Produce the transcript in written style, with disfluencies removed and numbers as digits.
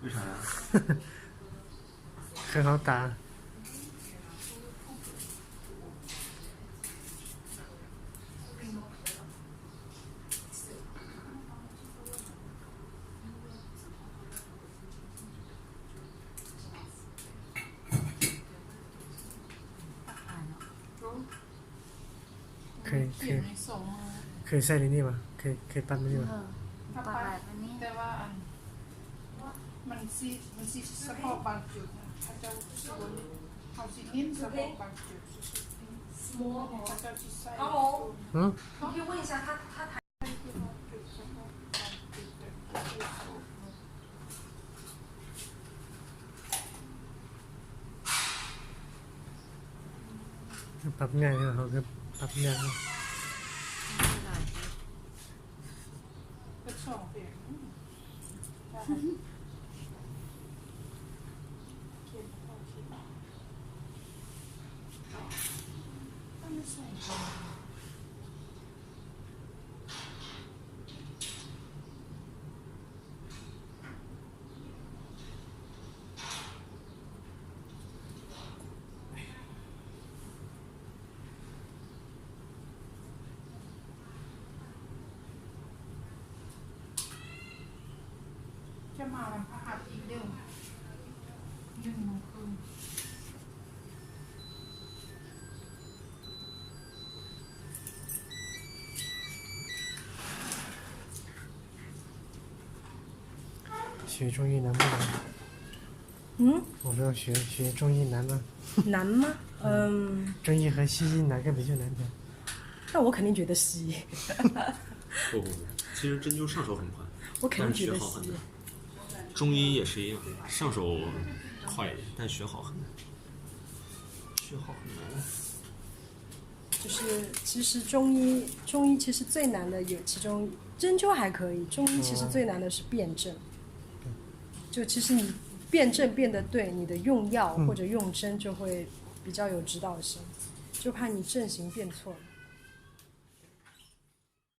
为啥呀？很好打。可以ใส่ในนี่ป่ะเคยปั้นในนี่ป่ะ ถ้าไปแต่ว่ามันสิเฉพาะบางจุดนะเขาจะสวนเขาสิเน้นเฉพาะบางจุดเขาจะใส่ อืม 你可以问一下他谈。 ปรับง่ายเลยเขาก็ปรับง่าย ก็สองเปลี่ยนเขียนเข้าเขียนต้องไม่ใส่จะมาวันพฤหัสอีกเดือน1 โมงครึ่ง学中医难不难？嗯，我说学中医难吗？难吗？中医和西医哪个比较难点？那我肯定觉得西医，不，其实针灸上手很快，我肯但定觉得西医是学好很难。。中医也是一样，上手快一点，但学好很难。学好很难。就是其实中医其实最难的有其中针灸还可以，中医其实最难的是辩证。就其实你辩证辩得对，你的用药或者用针就会比较有指导性，就怕你症型变错了。